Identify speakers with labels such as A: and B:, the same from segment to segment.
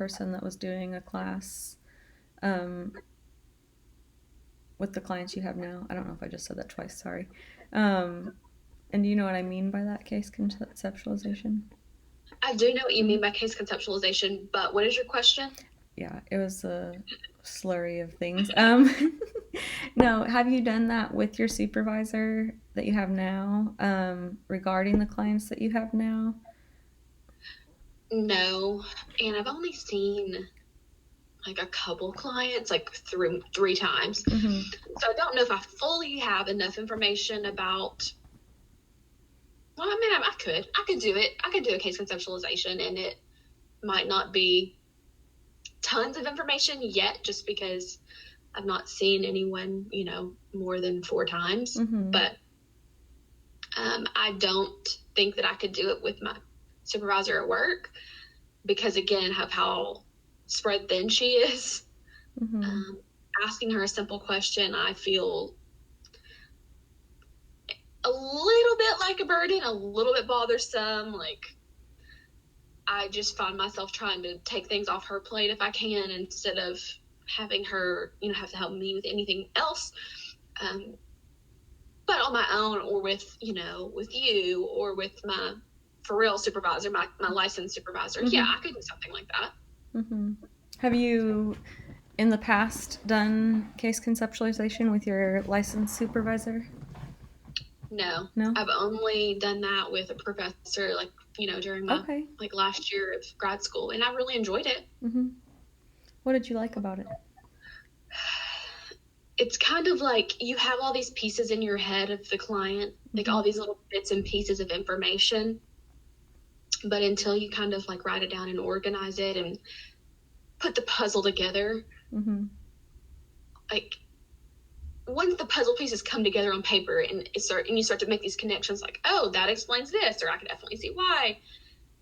A: person that was doing a class with the clients you have now. I don't know if I just said that twice, sorry. And do you know what I mean by that, case conceptualization?
B: I do know what you mean by case conceptualization, but what is your question?
A: Yeah, it was a slurry of things. No, have you done that with your supervisor that you have now, regarding the clients that you have now?
B: No, and I've only seen like a couple clients, like three times.
A: Mm-hmm.
B: So I don't know if I fully have enough information about. Well, I mean, I could do it. I could do a case conceptualization, and it might not be tons of information yet, just because I've not seen anyone, more than 4 times.
A: Mm-hmm.
B: But I don't think that I could do it with my supervisor at work because, again, of how spread thin she is.
A: Mm-hmm.
B: Um, Asking her a simple question, I feel a little bit like a burden, a little bit bothersome. Like, I just find myself trying to take things off her plate if I can instead of having her, have to help me with anything else. But on my own or with, with you or with my for real supervisor, my licensed supervisor. Yeah,
A: Mm-hmm.
B: I could do something like that.
A: Mm-hmm. Have you in the past done case conceptualization with your licensed supervisor?
B: No,
A: No?
B: I've only done that with a professor, like, during my
A: Okay.
B: like last year of grad school, and I really enjoyed it.
A: Mm-hmm. What did you like about it?
B: It's kind of like you have all these pieces in your head of the client, like
A: Mm-hmm.
B: all these little bits and pieces of information, but until you kind of like write it down and organize it and put the puzzle together,
A: Mm-hmm.
B: like once the puzzle pieces come together on paper and you start to make these connections, like, oh, that explains this, or I can definitely see why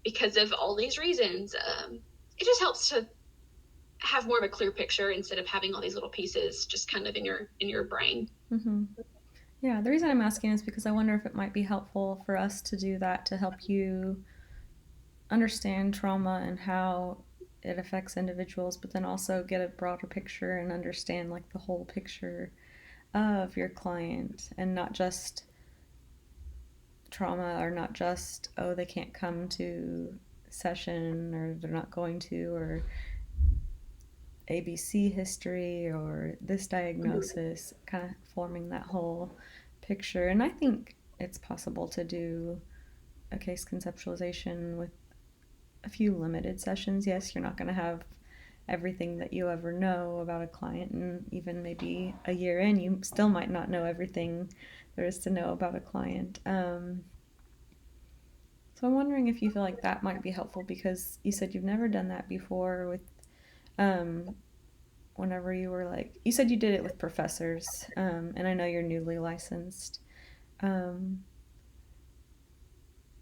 B: because of all these reasons. It just helps to have more of a clear picture instead of having all these little pieces just kind of in your brain.
A: Mm-hmm. Yeah, the reason I'm asking is because I wonder if it might be helpful for us to do that to help you understand trauma and how it affects individuals, but then also get a broader picture and understand like the whole picture of your client and not just trauma or not just, oh, they can't come to session or they're not going to, or ABC history or this diagnosis, kind of forming that whole picture. And I think it's possible to do a case conceptualization with a few limited sessions. Yes, you're not going to have everything that you ever know about a client, and even maybe a year in, you still might not know everything there is to know about a client. So I'm wondering if you feel like that might be helpful because you said you've never done that before with um, whenever you were like you said you did it with professors, and I know you're newly licensed. Um,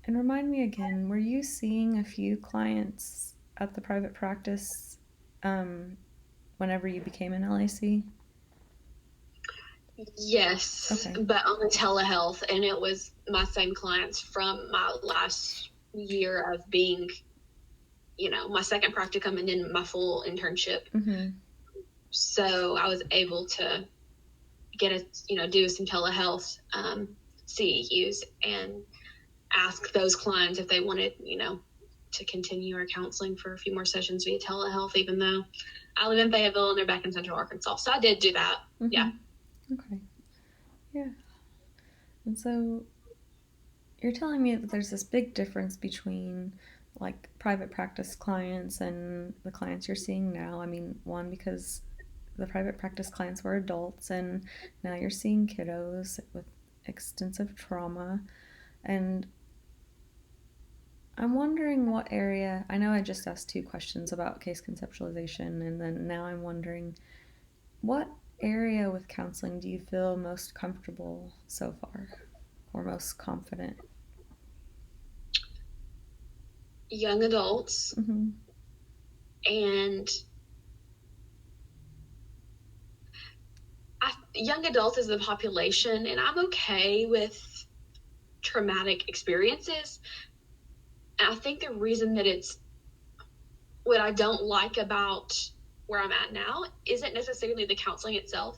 A: and remind me again, were you seeing a few clients at the private practice um, whenever you became an LAC?
B: Yes,
A: Okay.
B: but on the telehealth, and it was my same clients from my last year of being, my second practicum and then my full internship.
A: Mm-hmm.
B: So I was able to do some telehealth CEUs and ask those clients if they wanted, to continue our counseling for a few more sessions via telehealth, even though I live in Fayetteville and they're back in Central Arkansas. So I did do that.
A: Mm-hmm.
B: Yeah.
A: Okay. Yeah. And so you're telling me that there's this big difference between like private practice clients and the clients you're seeing now. I mean, one, because the private practice clients were adults, and now you're seeing kiddos with extensive trauma. And I'm wondering what area, I know I just asked two questions about case conceptualization, and then now I'm wondering what area with counseling do you feel most comfortable so far or most confident?
B: Young adults
A: Mm-hmm.
B: and young adults is the population, and I'm okay with traumatic experiences. And I think the reason that it's what I don't like about where I'm at now isn't necessarily the counseling itself.